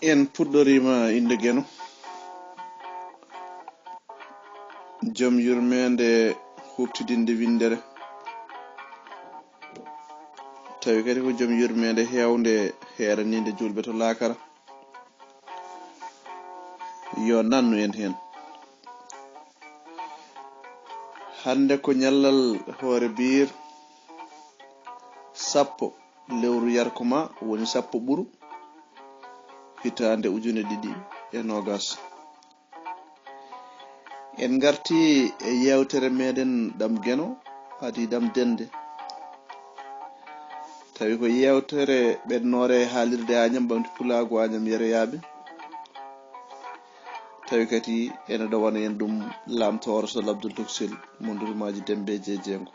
En puɗɗorima inde Geno, joom yurmede huftidinde windere, tawi kadi ko joom yurmede hewnde heeraninde julɓe to laakara. Yo nannu en hen. Hande ko ñallal hoore biir sappo lewru yarkoma woni sappo ɓuru hitande 2020. En garti e yewtere meɗen Ɗam Geno adii Ɗam Dennde. Tawi ko yewtere ɓennore haalirde Agnam ɓamti pulago Agnam yereyaɓe. Tawi kadi ene ɗowana en ɗum lamtoro so labdul tuksil mondurumaji dembe jejengo.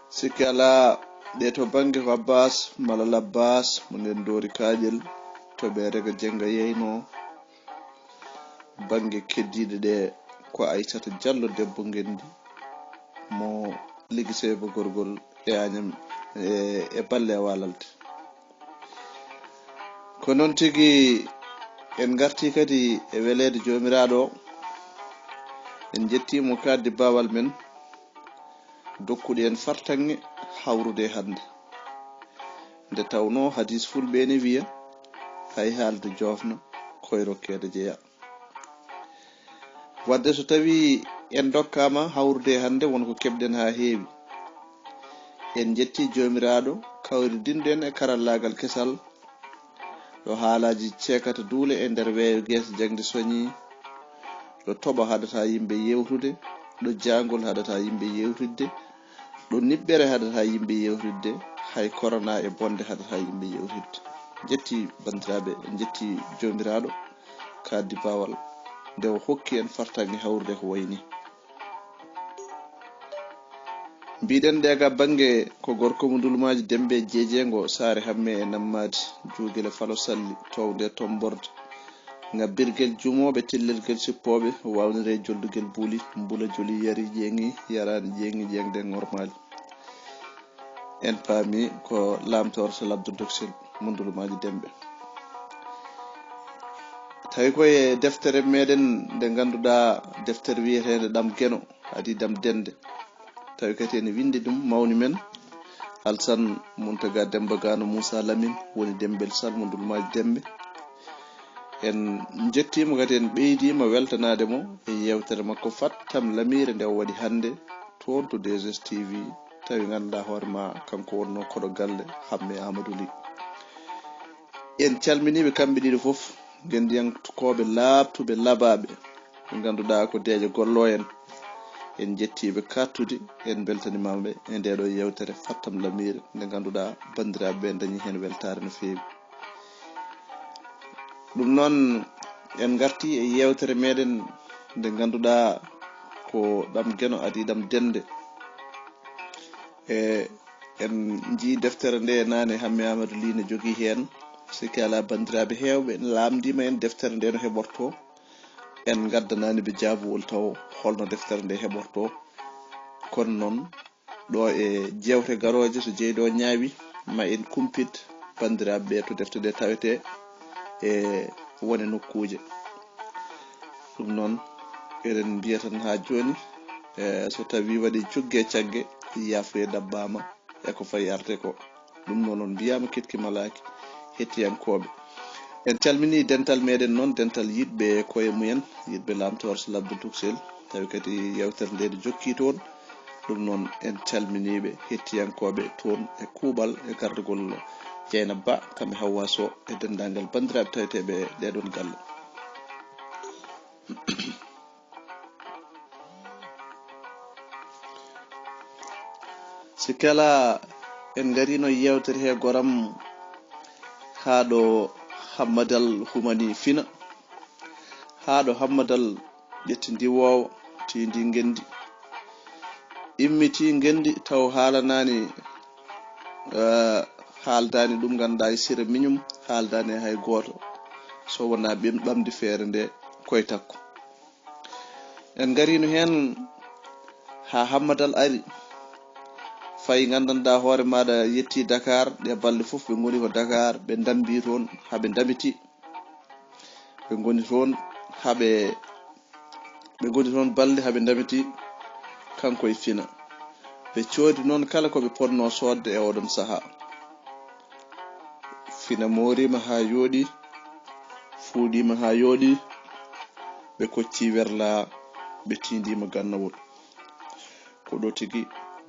Sikki ala ɗe to bange ko Abbas mala Labbas mo nden doori kaƴel to ɓe rega jenga yeyno bange keddiɗe ɗe ko Aissata Diallo debbo ngendi mo liggisebo gorgol e Agnam e balle walalde. Ko noon tigi en garti kadi e welede jomiraɗo en jettimo kaddi bawal men dokkude en fartange hawrude hande nde tawno hadis fulɓe ne wiya hay haalde jofna koye rokkede jeeya. Wadde so tawi en dokkama hawrude hande wonko keɓɗen ha heewi. En jetti jomiraɗo kawridinɗen e karallagal kesal ɗo haalaji ceekata duule e nder weeyo guese jangde soñi, ɗo toɓa haɗata yimɓe yewtude, ɗo jangol haɗata yimɓe yewtidde, ɗo niɓɓere haɗata yimɓe yewtidde, hay korona e bonde haɗata yimɓe yewtidde. Jetti bandiraɓe, en jetti jomiraɗo kaddi bawal nde o hokki en fartange hawrude ko wayni. Mbiɗen ɗega bange ko gorko mo dulmaji dembe jejengo saare hamme e nammadi jugele falo salli towde tomborde ngabbirgel jumoɓe tellelgel sippoɓe wawnire joldugel buuli mbula joli yari ƴeengi yarani ƴeengi ƴeengde normali. En paami ko lamtor so labdu doksel mondulumaji dembe. Tawi koye deftere meɗen nde ganduɗa deftere wiyetede Ɗam Geno adii Ɗam Dennde. Tawi kadi ene windi ɗum mawni men Alsan Muntaga Demba Gano Moussa Lamine woni dembel salmodulmaji dembe. En jettimo kadi en ɓeydima weltanade mo e yewtere makko fattam lamire nde o waɗi hande toon to 2STV. Tawi ganduɗa hoorema kanko wonno koɗo galle hamme Amadou Ly. En calminiɓe kamɓe ɗiɗo foof gendiyankoɓe laabtuɓe labaɓe ɓe ganduɗa ko deeƴo gollo en jettiɓe kattude en beltanimaɓe e ndeɗo yewtere fattam lamire nde ganduɗa bandiraɓe dañi hen weltare no fewi. Ɗum noon en garti e yewtere meɗen nde ganduɗa ko Ɗam Geno adii Ɗam Dennde. En ji deftere nde nane hamme Amadou Ly ne jogui hen sikki ala bandiraɓe hewɓe lamdima en deftere nde no heɓorto. En gaddanani ɓe jaabuwol taw holno deftere nde heɓorto. Kono noon ɗo e jewte garoje so jeeyi ɗo ñaawi ma en kumpit bandiraɓe ɓe to defte ɗe tawete e wone nokkuje. Ɗum noon eɗen mbiya tan ha joni so tawi waɗi cugge cagge yafuye dabbama e ko fayi arte ko. Ɗum noon on mbiyama Keɗki malaaki hettiyankoɓe. En calmini dental meɗen noon dental yiɗɓe koye mumen yiɗɓe lamtor so labdu tuksel tawi kadi yewtere nde ne jokki toon. Ɗum noon en calminiɓe hettiyankoɓe toon e kuuɓal e gardugol Dieynaba Ba kamɓe Hawwa Sow e dendagal bandiraɓe taweteɓe ɗeɗon galle. Sikkala en garino yewtere he goram haɗo Hammadal humani fina haɗo Hammadal ƴetti ndi wowa ti ndi gendi immiti gendi taw haalanani haaldani ɗum ganduɗa e sira miñum haaldani hay goto so wona ɓamdi feere nde koye takko. En garino hen ha Hammadal ari fay gandanɗa hoore maɗa yetti Dakar ɗe balɗe fof ɓe goni ko Dakar ɓe dambi toon haɓe damiti ɓe goni toon balɗe haɓe damiti kanko e fina ɓe coodi noon kala ko ɓe ponno sodde e oɗon saaha fina morima ha yooɗi fuuɗima ha yooɗi ɓe kocci werla ɓe tindima gannawol ko ɗo tigi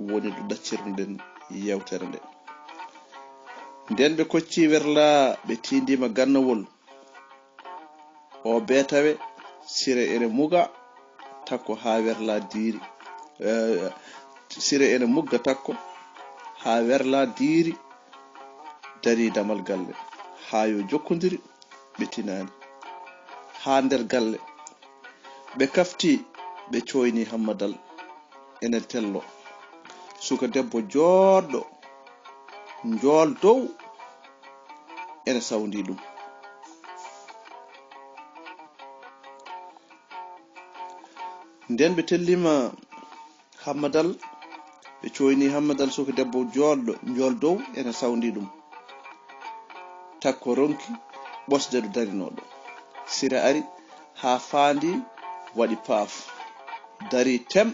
woni ɗo ɗaccirden yewtere nde nden ɓe kocci werla ɓe tindima gannawol o beetawe sire ene muga takko ha werla diiri sire ene mugga takko ha werla diiri dari damal galle ha yo jokkodiri ɓe tinani ha nder galle ɓe kafti ɓe coyni hammadal ene tello suka debbo joɗɗo njool dow ene sawndi ɗum nden ɓe tellima hammadal ɓe coyni hammadal suka debbo joɗɗo njool dow ene sawndi ɗum takko ronki ɓosde ɗo darinoɗo sira ari ha faandi waɗi paaf dari tem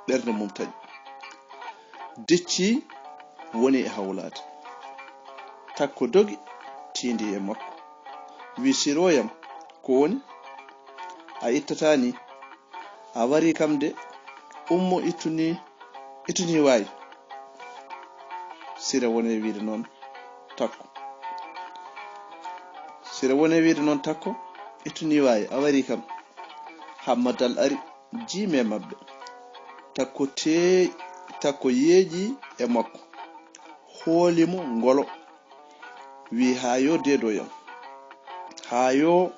ɓernde mum taƴi dicci woni e hawlade takko dogi tindi e makko wi siroyam ko woni a ittatani a wari kam de ummo ituni wayi sira woni wiide noon takko sira woni wiide noon takko ituni wayi a wari kam hammadal ari jime mabbe takko yeeji e makko hoolimo ngolo wi ha yo deedoyam ha yo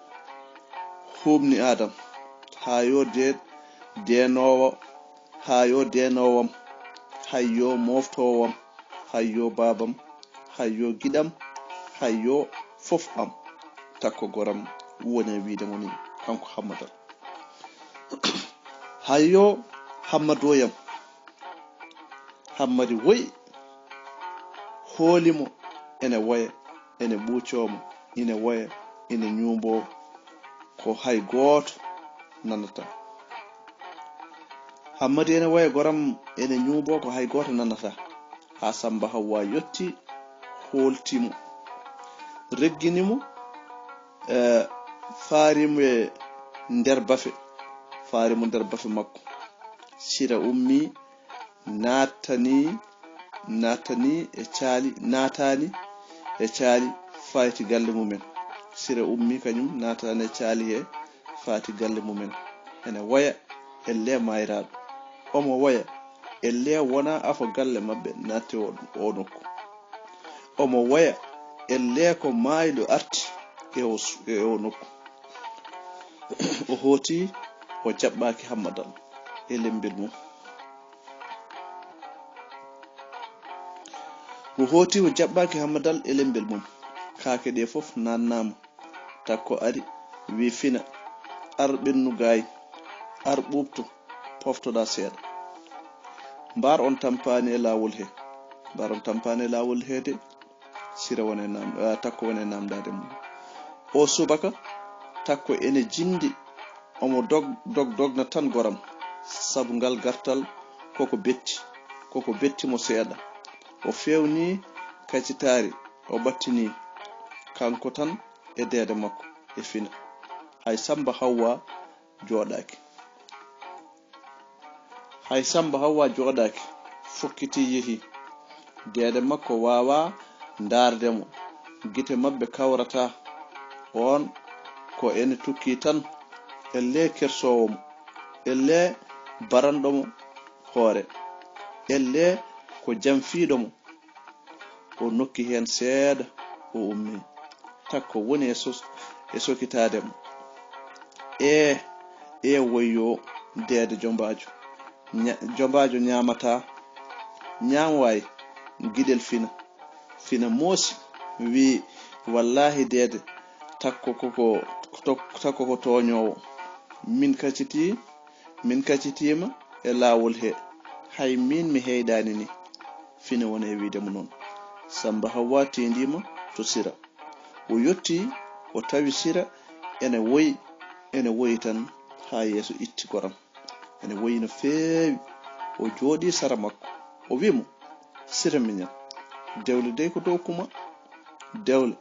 humni adam ha yo denowo ha yo denowam hayyo moftowam hayyo babam hayyo gidam hayyo fof am takko goram woni wiide moni kanko hammadal hayyo hammadoyam hammadi woyi hoolimo ene waya ene ɓuucomo ine waya ine ñuumbo ko hay gooto nanata hammadi ene waya goram ene ñuumbo ko hay gooto nanata ha Samba Hawwa yotti hooltimo regginimo faarimo e nder bafe makko sira ummi natani e caali fayti galle mumen sira ummi kanyum natani e caali he fayti galle mumen ene waya elle mayraɗo omo waya elle wona afa galle mabbe natti o nokku omo waya elle ko maydo arti e o nokku o hoti o jaɓɓaki hammadal e lembil mum o hoti o jaɓɓaki hammadal e lembil mum kaake ɗe fof nannama takko ari wi fina ar ɓennu gayi ar ɓuɓto poftoɗa seeɗa mbar on tampani e lawol he de sira wone takko wone namdade mum o subaka takko ene jindi omo dogna tan goram sabu ngal gartal koko betti mo seeɗa o fewni kacitari o battini kanko tan e dede makko e fina hay Samba Hawwa joɗaki fokkiti yehi dede makko wawa ndardemo gite mabbe kawrata on ko ene tukki tan elle kersowomo elle barandomo hoore elle ko jamfiiɗomo o nokki hen seeɗa o ummi takko woni e sokitademo e woyyo dede jombajo ñamata ñamwayi guiɗel fina moosi wi wallahi dede takko ko toñowo min kacitima e lawol he hay min mi heydani ni fina wona e wiide mo noon. Samba Hawa tendima to sira, o yotti o tawi sira ene woyi tan ha yeeso itti goram, ene woyi no feewi. O jooɗi sara makko, o wimo sira miñam, dewle dey ko dow kuma, dewle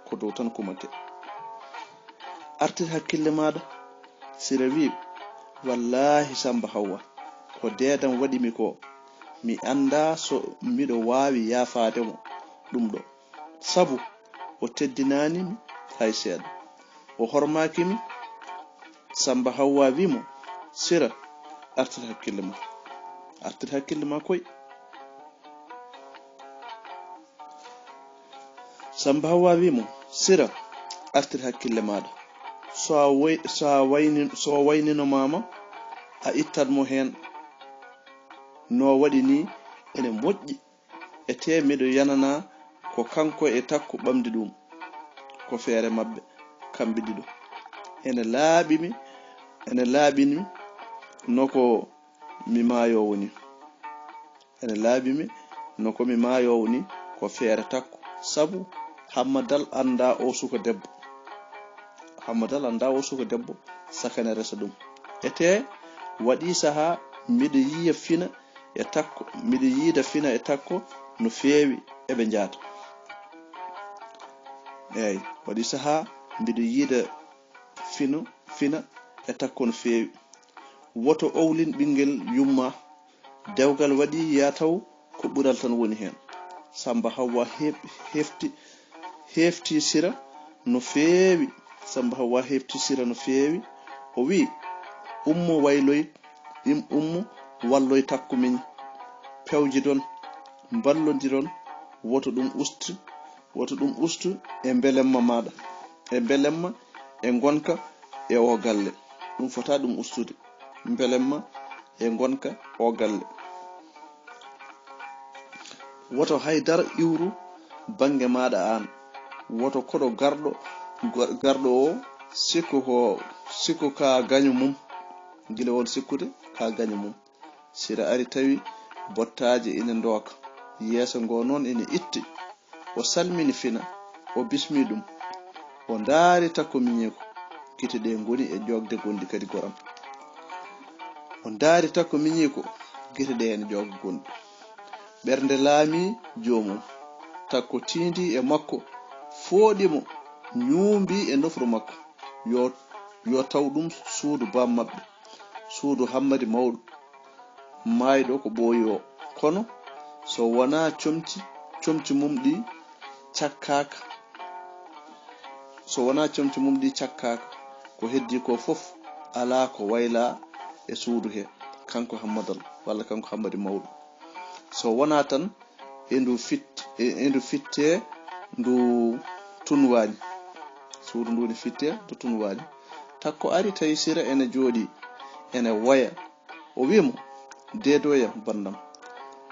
ko dow tan kumate. Artir hakkille maɗa. Sira wi, wallahi Samba Hawa, ko deedam waɗimi ko, mi anda so miɗo wawi yafademo ɗum ɗo, sabu o teddinanimi hay seeɗa, o hormakimi. Samba Hawa wimo, sira artir hakkille ma, artir hakkille ma koy. Samba Hawa wimo, sira artir hakkille maɗa. So waynino mama, a ittat mo hen no waɗi ni ene moƴƴi, e te miɗo yanana ko kanko e takko ɓamdi ɗum ko feere mabɓe kamɓe ɗiɗo. Ene laaɓini noko mi maayowo ni, ene laaɓimi noko mi maayowo ni ko feere takko, sabu Hammadal anda o suka debbo, Hammadal anda o suka debbo sakane resa ɗum. Ete waɗi saha miɗo yiya fina e takko, miɗo yiida fina e takko no feewi eɓe njaata. Eyi, waɗi saha mbiɗo yiida fina e takko no feewi. Woto owlin ɓingel yumma, dewgal waɗi ya taw ko ɓural tan woni hen. Samba Hawa hefti sira no feewi. Samba Hawa hefti sira no feewi. O wi, ummo walloy takku min, pewjidon, ballodiron, woto ɗum ustu e belemma maɗa, e belemma e gonka e o galle. Ɗum fota ɗum ustude, belemma e gonka o galle. Woto haydara iwru bange maɗa an, woto koɗo garɗo o sikku ka gaño mum, gila won sikkude ka gaño mum. Sira ari tawi bottaje ina ndoka, yeeso ngo noon ina itti. O salmini fina, o bismi ɗum, o ndaari takko miñiko, gite ɗe ngoni e jogde gondi kadi goram. O ndaari takko miñiko, gite ɗe ene jogde gondi. Ɓernde laami jomum, takko tindi e makko, fooɗimo, ñuumbi e nofru makko, yo taw ɗum suudu bam maɓɓe, suudu Hammadi mawɗo maayɗo ko ɓooyi o. Kono so wona comci mum ɗi cakkaka, ko heddi ko fof ala ko wayla e suudu he, kanko Hammadal walla kanko Hammadi mawɗo. So wona tan endu fitte ndu tunwani, suudu ndu ne fitte ndu tunwani. Takko ari tawi sira ene jooɗi ene waya, o wimo, deedoyam bandam,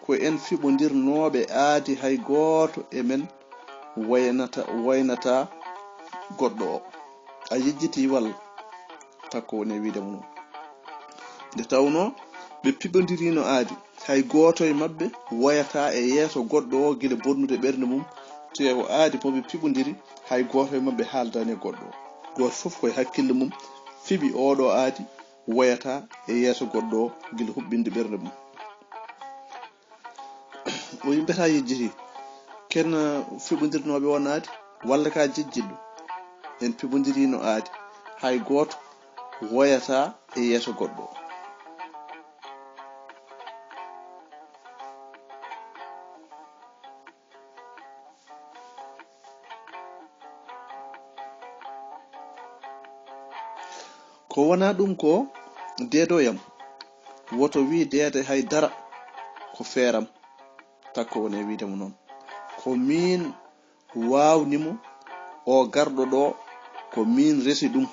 ko en fiɓodirnoɓe aadi hay gooto e men waynata goɗɗo o. A yejjiti walla? Takko woni wiidemo noon. Nde tawno ɓe piɓodirino aadi, hay gooto e mabɓe wayata e yeeso goɗɗo o gila bonnude ɓernde mum, te o aadi mo ɓe piɓodiri, hay gooto e mabɓe haaldani e goɗɗo o. Goto fof koye hakkille mum fiɓi oɗo aadi wayata e yeeso goɗɗo o gila huɓɓinde ɓernde mum. O yimbeta yejjiti ken fiɓodirnoɓe won aadi, walla ka jejjiɗɗo en piɓodirino aadi, hay gooto wayata e yeeso goɗɗo o. Ko wona ɗum ko deedoyam, woto wi deede hay dara ko feeram, takko woni wiidemo noon. Ko min waawnimo o garɗo ɗo, ko min resi ɗum,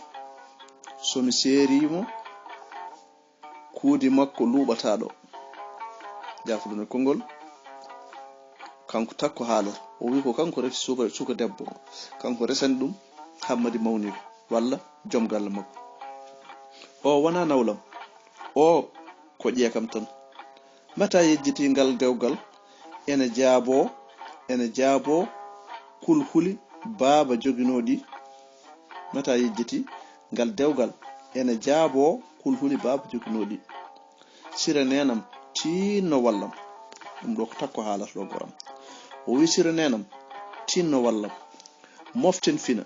somi seerimo kuudi makko luuɓata ɗo. Jafuɗum e konngol, kanko takko haalata, o wi ko kanko resi suka debbo, kanko resani ɗum Hammadi mawniko walla joom galle makko. O wona nawlam, o ko ƴeekam tan. Mata yejjiti ngal dewgal ene jaabo kulhuli baaba joginoɗi mata yejjiti ngal dewgal ene jaabo kulhuli baaba joginoɗi sira nenam tinno wallam ɗum ɗo ko takko haalata ɗo goram o wi sira nenam tinno wallam moften fina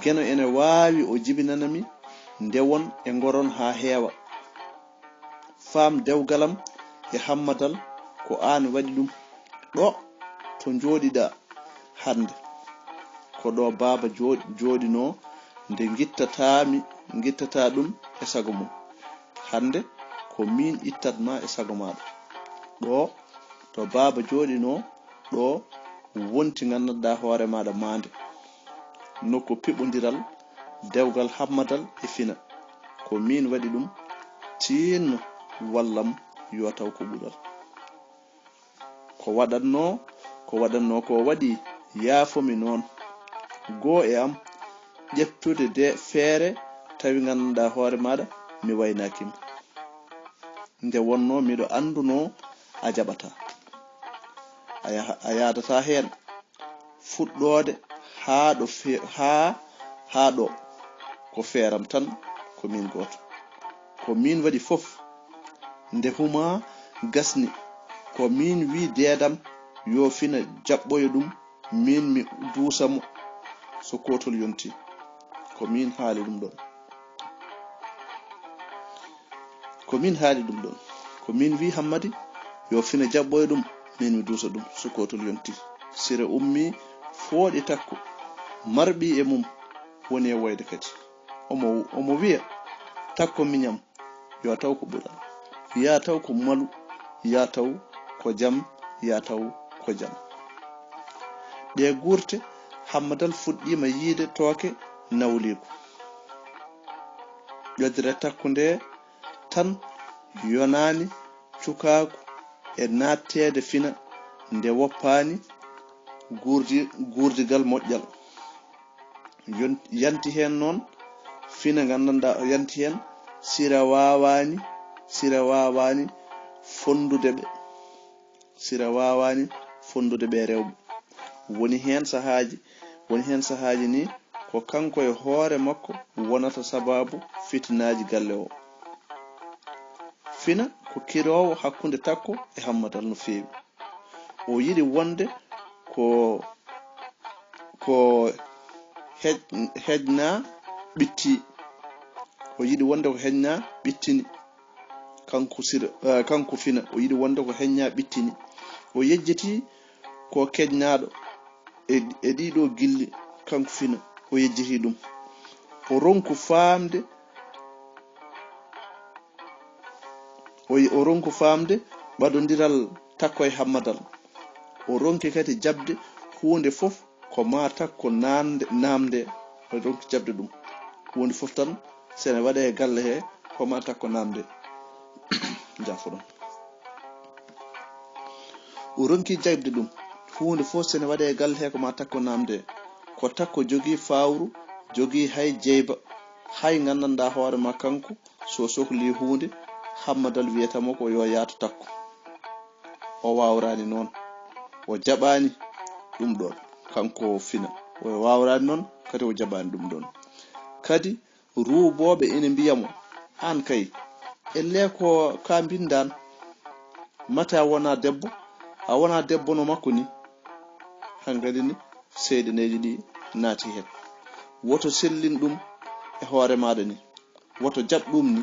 geno ene waawi o jibinanami ndewon e ngoron ha heewa faam dewgalam e hammadal ko aan waɗi ɗum ɗo to jooɗiɗa hande ko ɗo baaba jooɗino nde gittata ɗum e sago mum hande ko min ittatma e sago maɗa ɗo to baaba jooɗino ɗo wonti gandanɗa hoore maɗa mande nokku piɓodiral dewgal hammadal e fina ko min waɗi ɗum tinno wallam yo taw ko ɓural ko waɗanno ko waɗi yaafomi noon goo e am ƴettude de feere tawi gandanɗa hoore maɗa mi waynakima nde wonno miɗo anduno a jaɓata a yadata hen fuɗɗode haa ɗo ko feeram tan ko min goto ko min waɗi fof nde huma gasni ko min wi deedam yo fina jaɓɓoyo ɗum min mi duusamo so kotol yonti ko min haali ɗum ɗon ko min wi hammadi yo fina jaɓɓoyo ɗum min mi duusa ɗum so kotol yonti sira ummi fooɗi takko marɓi e mum woni e woyde kadi omo wiya takko miñam yo taw ko ɓural ya taw ko malu ya taw ko jam ya taw ko jam ɗe gurte hammadal fuɗɗima yiide tooke nawliku ƴoddire takku nde tan yonani cukaku e nattede fina nde woppani gurdigal moƴƴal yanti hen noon fina gandanɗa yanti hen sira wawani fondude ɓe rewɓe woni hen sahaji ni ko kanko e hoore makko wonata sababu fitinaji galle o fina ko kirowo hakkunde takko e hammadal no feewi o yiɗi wonde ko hejna ɓitti o yiɗi wonde ko heñña ɓittini kanko fina o yiɗi wonde ko heñña ɓittini o yejjiti ko keƴnaɗo e ɗiɗo gilli kanko fina o yejjiti ɗum o ronku faamde ɓaɗodiral takko e hammadal o ronki kadi jabde hunde fof ko ma takko namde o ronki jabde ɗum hunde fof tan sene waɗe e galle he ko ma takko namde jafoɗon o ronki jabde ɗum hunde fof sene waɗe e galle he ko ma takko namde ko takko jogii fawru jogii hay jeyba hay gandanɗa hoore ma kanko so sohli hunde hammadal wiyatamo ko yo yaato takko o wawrani noon o jaɓani ɗum ɗon kanko fina o wawrani noon kadi o jaɓani ɗum ɗon kadi ruuboɓe ene mbiyamo an kay elle ko ka bindan mata a wona debbo no makko ni hankkadi ni seyɗeneji ɗi naati hen woto sellin ɗum e hoore maɗa ni woto jaɓ ɗum ni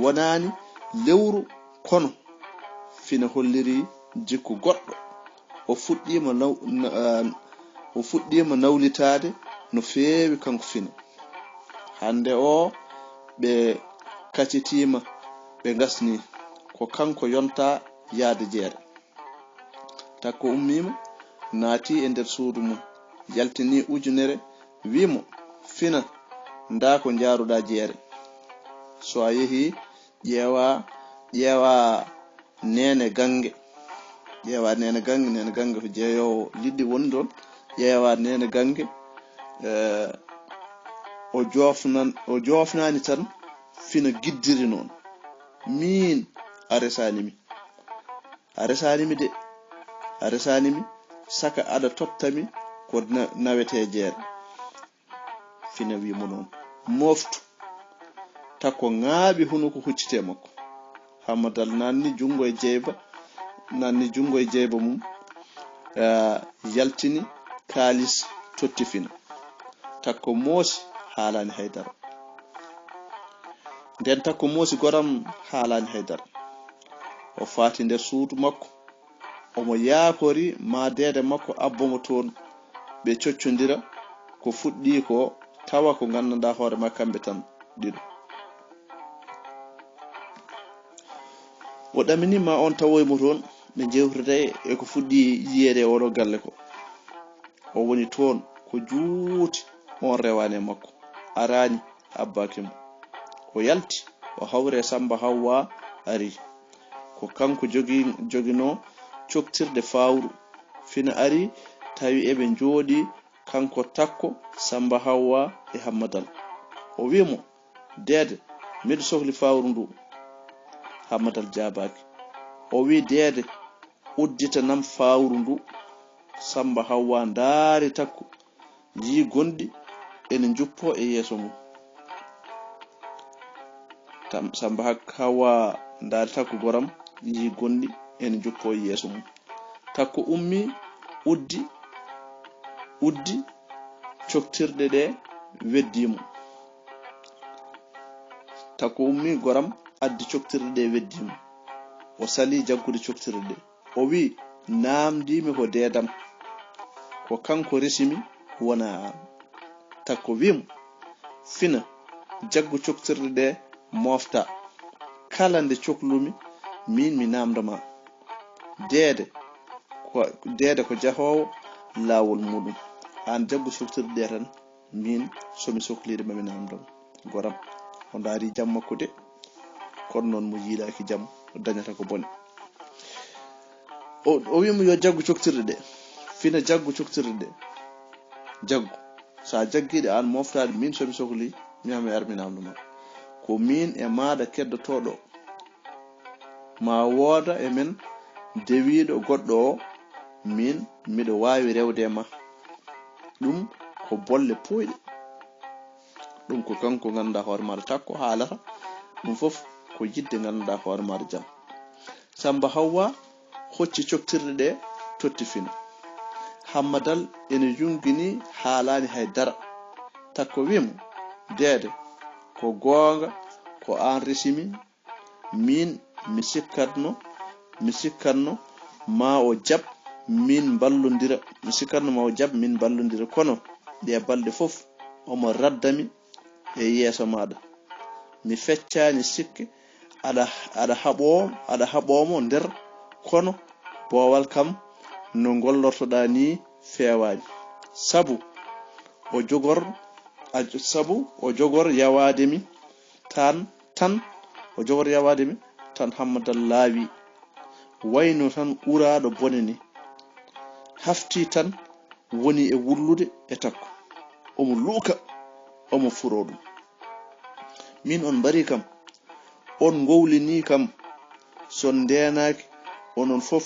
wonani lewru kono fina holliri jikku goɗɗo o fuɗɗima nawlitade no feewi kanko fina hande o ɓe kaccitima ɓe gasni ko kanko yonta yaade jeere takko ummima naati e nder suudu mum yaltini ujunere wimo fina nda ko jaaruɗa jeere so a yeehi ƴeewa nene gange to jeeyowo liɗɗi woni ɗon ƴeewa nene gange o jofnani tan fina giddiri noon min a resanimi de a resanimi saka ada toптami ko nawete jeere fina wimo noon moftu takko ngaabi hunuko huccite makko hamadal nanni jungo e jeyba mum yaltini kalis totti fina takko moosi haalani haydara nden takko moosi goram haalani haydara o faati nder suudu makko omo yaakori ma dede makko abbomo toon ɓe coccondira ko fuɗɗi ko tawa ko gandanɗa hoore ma kamɓe tan ɗiɗo o ɗaminima on tawoymo toon ɓe jewtete e ko fuɗɗi yiyede oɗo galle ko o woni toon ko juuti on rewane makko arani abbakimo o yalti o hawre Samba Hawwa ari ko kanko jogino coktirde fawru fina ari tawi eɓe jooɗi kanko takko Samba Hawwa e Hammadal o wimo dede miɗo sohli fawru ndu Hammadal jabaki o wi dede uddita nam fawru ndu Samba Hawwa ndaari takko yi gondi ene juppo e yeeso mum Samba Hawwa ndaari takko goram yi gondi ene juppo e yeeso mum takko ummi uddi coktirde ɗe weddimo takko ummi goram addi coktirde ɗe weddimo o sali jaggude coktirde ɗe o wi namdimi ko dedam ko kanko resimi wona an takko wimo fina jaggu coktirde ɗe mofta kala nde coklumi min mi namdama dede ko jahowo lawol muɗum an jaggu coktirde ɗe tan min somi sohlide mami namdama goram o ndaari jam makko de kono noon mo yiiɗaki jam o dañata ko bone o wimo yo jaggu coktirde ɗe fina jaggu coktirde ɗe jaggu sa jaggiɗe an moftade min somi sohli mi hami armi namdama ko min e maɗa keddotoɗo ma wooda e men dewiɗo goɗɗo o min miɗo wawi rewde ma ɗum ko bolle poyɗe ɗum ko kanko ganduɗa hoore maɗa takko haalata ɗum fof ko yidde ganduɗa hoore maɗa jam Samba Hawwa hocci coktirde ɗe totti fina Hammadal ene yungini haalani haydara takko wimo dede ko goonga ko an resimi min mi sikkatno ma o jab min ballodira kono ɗe balɗe fof omo raddami e yeeso maɗa mi feccani sikke aɗa haɓomo nder kono boowal kam no gollortoɗa ni fewani sabu o jogor yawademi tan Hammadal laawi wayno tan uraɗo bone ni hafti tan woni e wullude e takko omo luuka omo furo ɗum min on mbari kam on gowlini kam son ndenaki onon fof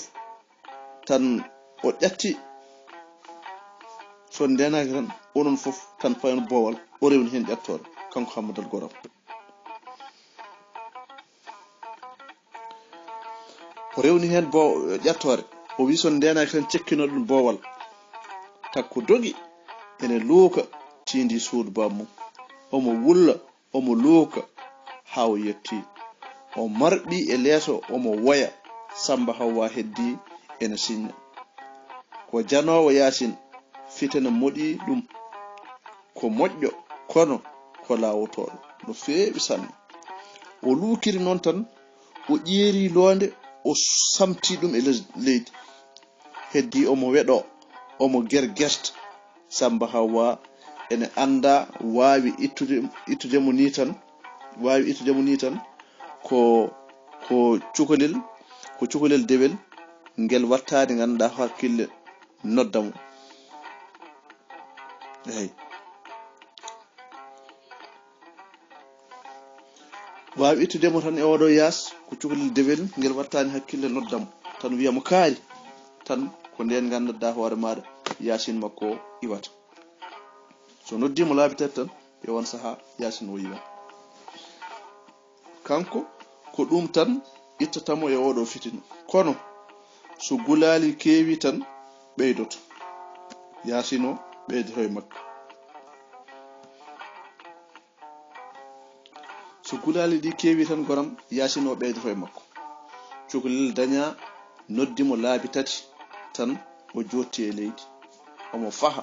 tan o ƴatti son ndenaki tan onon fof tan payon boowal o rewni hen ƴettore kanko Hammadal goram o rewni hen ƴettore o wi son ndenaki tan cekkino ɗum boowal takko dogi ene luuka tindi suudu bamum omo wulla omo luuka ha o yetti o marɓi e leeso omo woya Samba Hawwa heddi ene signa ko janowo yasin fitana moɗi ɗum ko moƴƴo kono ko lawotoɗo no feewi sanne o luukiri noon tan o ƴeeri londe o samti ɗum e leydi heddi omo weɗo omo gergerta Samba Hawwa ene anda wawi ittude mo ni tan ko cukalel dewel ngel wattade ganduɗa hakkille noddamo wawi ittudemo tan e oɗo yaas ko cukalel dewel ngel wattani hakkille noddamo tan wiyamo kaari tan ko nden ganduɗa hoore maɗa yasin makko iwata. So noddimo laabi tati tan e on saaha yasin o iwa. kanko ko ɗum tan ittatamo e oɗo fitino. Kono so gulali kewi tan ɓeydoto yasin o ɓeydoto e makko. So gulali ɗi kewi tan goram yasin o ɓeydoto e makko. cukalel daña noddimo laabi tati tan o jotti e leydi omo faha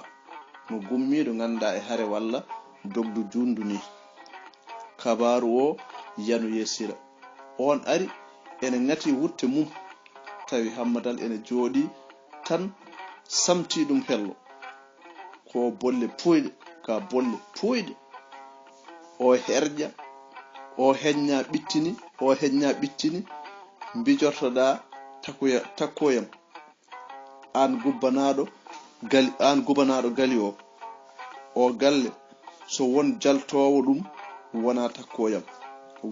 no gummiɗo ganduɗa e hare walla dogdu jundu ni. kabaru o yanu yesira. On ari ene ngati wutte mum tawi hammadal ene jooɗi tan samti ɗum hello ko bolle puyɗe ka bolle puyɗe. O herƴa o heñña ɓittini mbijortoɗa takkoyam an gubanaɗo gali o galle so won jaltowo ɗum wona takkoyam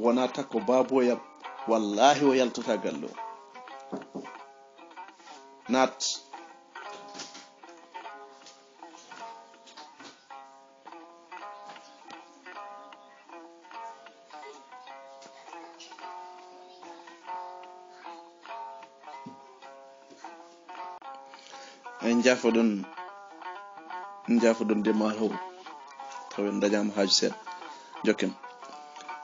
wona takko baboyam wallahi o yaltata galle o. nat en jaafoɗon demal ho taw en dañama haaju seeɗa jokken.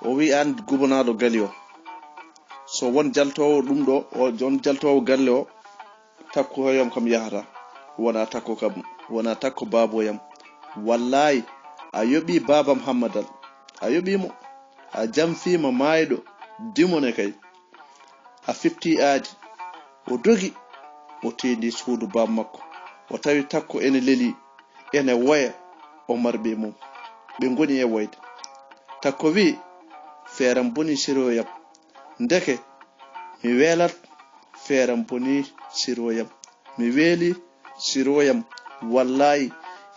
O wi an gubanaɗo gali o so won jaltowo ɗum ɗo o jon jaltowo galle o takkoyam kam yahata wona takko baboyam. wallahi a yoɓi babam hammadal a yoɓimo a jamfima mayɗo dimone kay a fifti aadi o dogi o tendi suudu bam makko o tawi takko ene leli ene woya o marɓe mum ɓe goni e woyde. takko wi feeram boni siroyam ndeke mi welat feeram boni siroyam mi weeli siroyam wallahi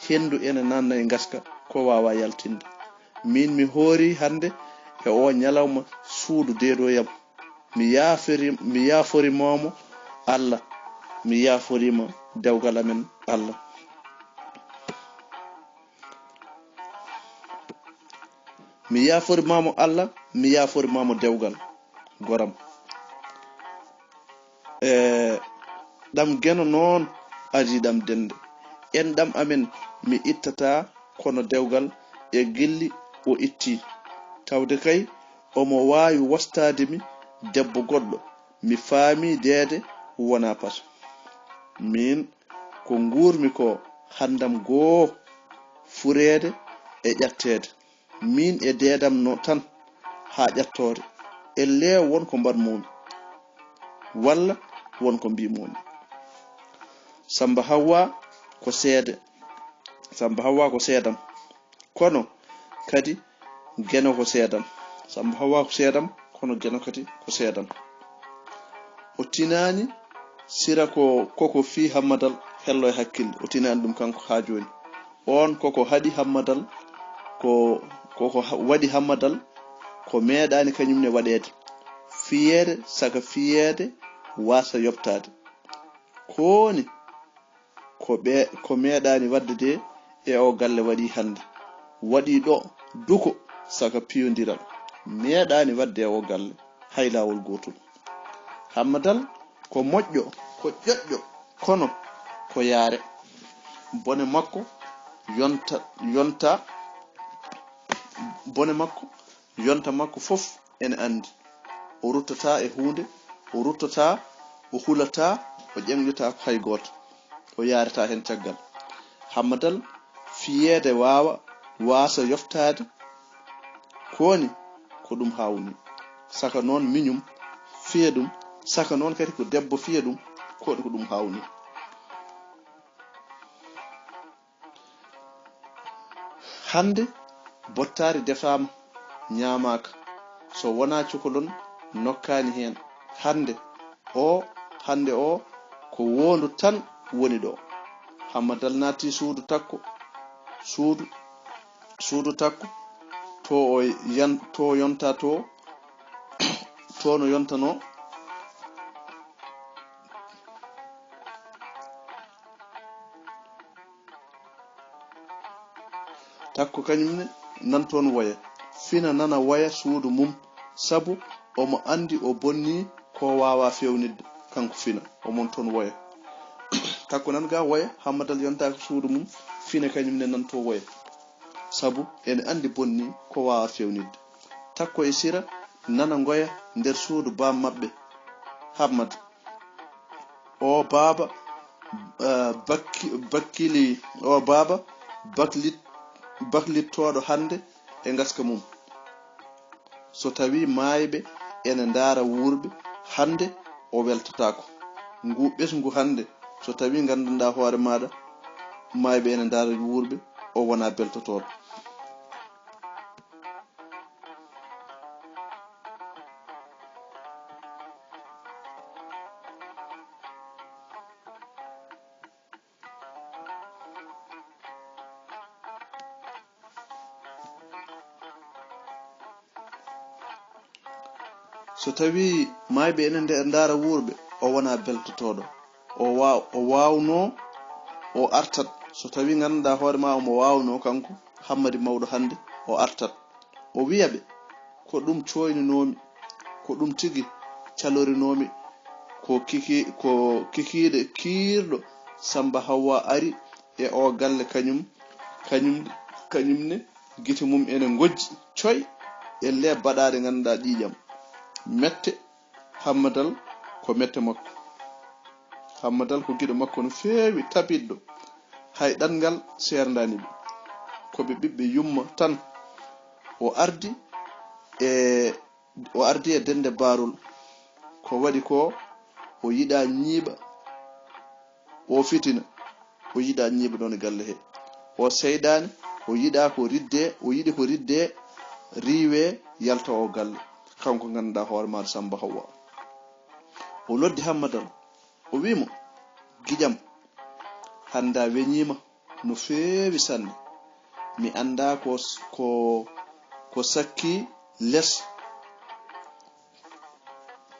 hendu ene nanna e gaska ko wawa yaltinde. min mi hoori hande e o nyalawma suudu deeɗoyam mi yaforimamo Allah mi yaforima dewgal amen Allah. mi yaforimamo Allah mi yaforimamo dewgal goram. ɗam geno noon adii ɗam dennde. en ɗam amen mi ittata kono dewgal e gilli o itti tawde kay omo wawi wastade mi debbo goɗɗo mi faami deede wona pat. min ko guurmi ko handam goo fureede e ƴattede min e deedam no tan ha ƴattore elle wonko mbarmomi walla wonko mbimomi. Samba Hawa ko seedam kono kadi Geno ko seedam. Samba Hawa ko seedam kono Geno kadi ko seedam. o tinani sira koko fi hammadal hello e hakkille o tinani ɗum kanko ha joni. on koko haɗi hammadal koko waɗi hammadal ko meeɗani kañumne waɗede fiyeede saka fiyeede wasa yoptade koni ko meeɗani wadde de e o galle waɗi hande waɗi ɗo duko saka piyodiral meeɗani wadde e o galle hay lawol gotol. hammadal ko moƴƴo ko ƴoƴƴo kono ko yaare bone makko yonta makko fof ene andi. o ruttata e hunde o ruttata o hulata o ƴemƴota ko hay goto o yarata hen caggal. hammadal fiyeede wasa yoftade koni ko ɗum hawni saka noon miñum fiye ɗum saka noon kadi ko debbo fiye ɗum koɗo ko ɗum hawni. hande bottari defama ñamaka so wona cukalon nokkani hen hande o ko wondu tan woni ɗo. hammadal naati suudu takko to yonta to no yontano takko kañumne nan toon woya fina nana waya suudu mum sabu omo andi o bonni ko wawa fewnidde kanko fina omon toon woya takko nan ga woya hammadal yontaka suudu mum fina kañumne nan to woya sabu ene andi bonni ko wawa fewnidde takko e sira nana ngoya nder suudu bam mabbe hammad o baba bakkili o baba baklittoɗo hande e gaska mum so tawi mayɓe ene ndara wurɓe hande o weltatako ngu ɓesgu hande so tawi gandanɗa hoore maɗa mayɓe ene ndara wurɓe o wona beltotoɗo so tawi mayɓe ene ndara wurɓe o wona beltotoɗo o wawno o artat so tawi gandanɗa hoore ma omo wawno kanko hammadi mawɗo hande o artat o wiyaɓe ko ɗum coyninomi ko ɗum tigi calorinomi ko kikiɗe kiirɗo Samba Hawa ari e o galle kañumne gite mum ene gojji coy e le baɗade ganduɗa ɗiƴam mette hammadal ko mette makko hammadal ko giɗo makko no feewi tabiɗɗo hay ɗangal serdani ɓe koɓe ɓiɓɓe yumma tan o ardi e dennde barol ko waɗi ko o yiɗa ñiiɓa o fitina o yiɗa ñiiɓa ɗon e galle he o seydani o yiɗi ko ridde riwe yalta o galle kanko ganduɗa hoore maɗa Samba Hawa o loddi hammadal o wimo guiƴam hande a weñima no feewi sanne mi anda ko sakki less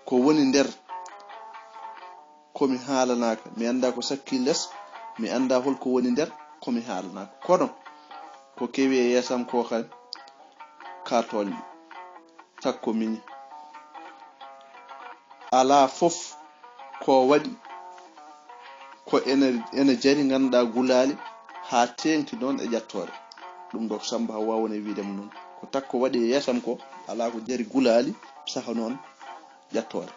ko woni nder komi haalanaka mi anda ko sakki less mi anda holko woni nder komi haalanaka kono ko kewi e yesam ko kan ka toñɓe takko miñi ala fof ko waɗi ko ene jari ganduɗa gulali ha tengti noon e ƴattore ɗum ɗo ko Samba Hawa woni wiidemo noon ko takko waɗi e yesam ko ala ko jari gulali saaha noon ƴattore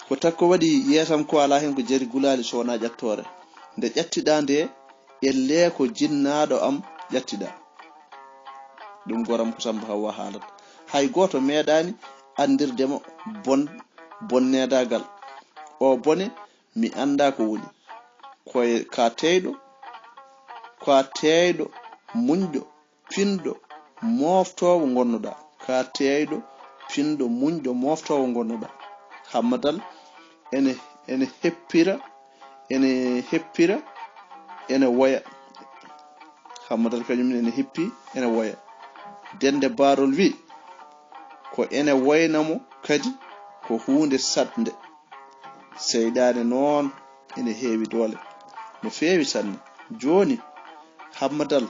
ko takko waɗi yesam ko ala hen ko jari gulali so wona ƴattore nde ƴattiɗa nde elle ko jinnaɗo am ƴattiɗa ɗum goram ko Samba Hawa haalata hay goto meeɗani andirdemo bonnedagal o bone mi anda ko woni ka teyɗo muñɗo pinɗo moftowo gonnoɗa ka teyɗo pinɗo muñɗo moftowo gonnoɗa hammadal ene heppira ene woya hammadal kañum ene heppi ene woya dennde barol wi ko ene woynamo kadi ko hunde sadde seydane noon ene heewi doole no feewi sanne joni hammadal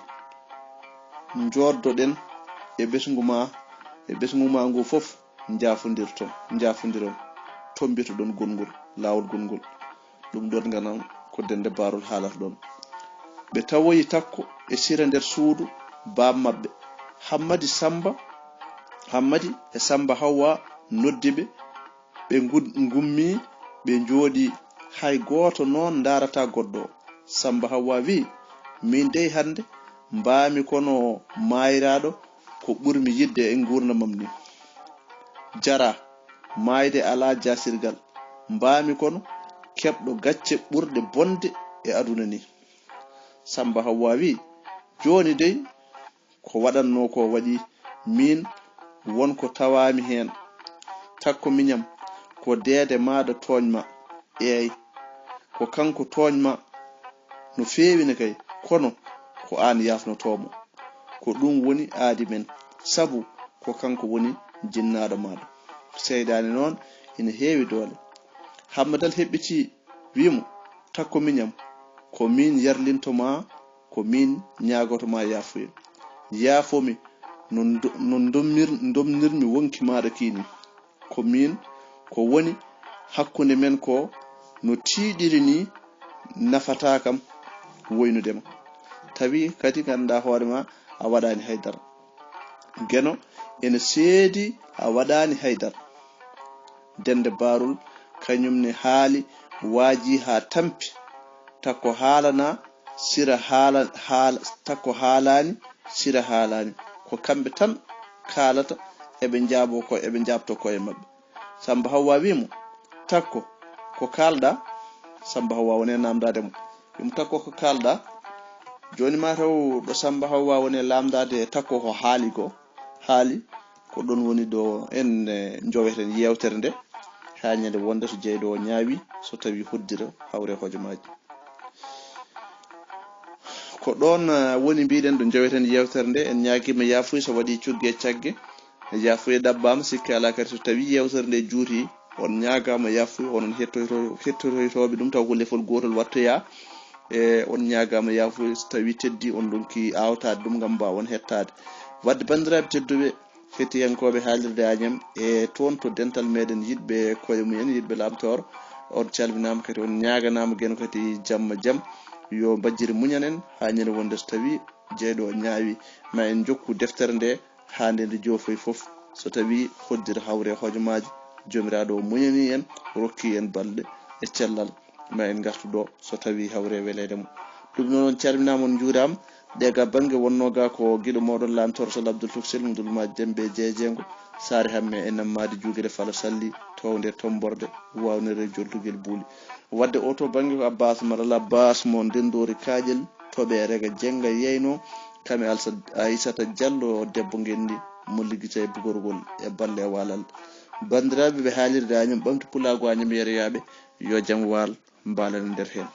joddoɗen e ɓesgu ma ngu fof jafodiron tombito ɗon gongol lawol gongol ɗum ɗon ganam ko dennde barol haalata ɗon ɓe tawoyi takko e sira nder suudu bam mabɓe hammadi e Samba Hawa noddiɓe ɓe gummi ɓe jooɗi hay goto noon darata goɗɗo Samba Hawa wi min dey hande mbami kono mayiraɗo ko ɓurmi yidde e gurdamam ni jara mayde ala jasirgal mbami kono keɓɗo gacce ɓurɗe bonde e aduna ni Samba Hawa wi joni dey ko waɗanno ko waɗi min wonko tawami hen takko miñam ko deede maɗa toñma eyi ko kanko toñma no fewini kay kono ko an yafnotomo ko ɗum woni aadi men sabu ko kanko woni jinnaɗo maɗa seydani noon ina heewi doole hammadal heɓɓiti wimo takko miñam ko min yarlintoma ko min ñagotoma yafuye yaafomi non domnirmi wonki maɗa kini ko min ko woni hakkunde men ko no tiiɗiri ni nafata kam woynudema tawi kadi ganduɗa hoorema a waɗani haydara Geno ene seedi a waɗani haydara dende barul kañumne haali waaji ha tampi takko haalana sira takko haalani sira haalani ko kamɓe tan kaalata eɓe jabto koye mabɓe Samba Hawwa wimo takko ko kalɗa Samba Hawwa wone namdade mo wimo takko ko kalɗa joni ma taw ɗo Samba Hawwa wone lamdade takko ko haali ko ɗon woni ɗo en joweten yewtere nde ha ñande wonde so jeyɗo o ñaawi so tawi hoddira hawre hojomaji ko ɗon woni mbiɗen ɗo joweten yewtere nde en ñaguima yafuy so waɗi coggue caggue yafuye ɗabbama sikki ala kadi so tawi yewtere nde juuti on ñagama yafuy onon hettotoytoɓe ɗum taw ko lefol gotol wattoya on ñagama yafuy so tawi teddi on ɗonki awtade ɗum gam mbawon hettade wadde bandiraɓe tedduɓe hettiyankoɓe haalirde Agname toon to dental meɗen yiɗɓe koye mumen yiɗɓe lamtoro on calminama kadi on ñaganama Geno kadi jamma jaam yo bajjiri muñanen ha ñande wonde so tawi jeyɗo o ñaawi ma en jokku deftere nde ha nde jofoy foof so tawi hoddira hawre hojomaji jomiraɗo o muñani en rokki en balɗe e cellal ma en gartu ɗo so tawi hawre welede mo ɗum noon calminama on juurama ɗega banggue wonnoga ko guiɗo moɗon lamtoro Sall Abdoul Tuksel Mudulma Dembe jeejengo saare hamme e nammade juuguere Fala Salli towde tomborde wawnere joldugel buuli wadde oto banggue ko Abbas Malala Abbas mo ndendori kaƴel toɓe rega jenga yeyno kame Aissata Diallo debbo ngendi mo liggita e bugorgol e balle e walal bandiraɓe ɓe haalirde Agname ɓamti pulago Agname yereyaɓe yo jaam waal mbalen nder hen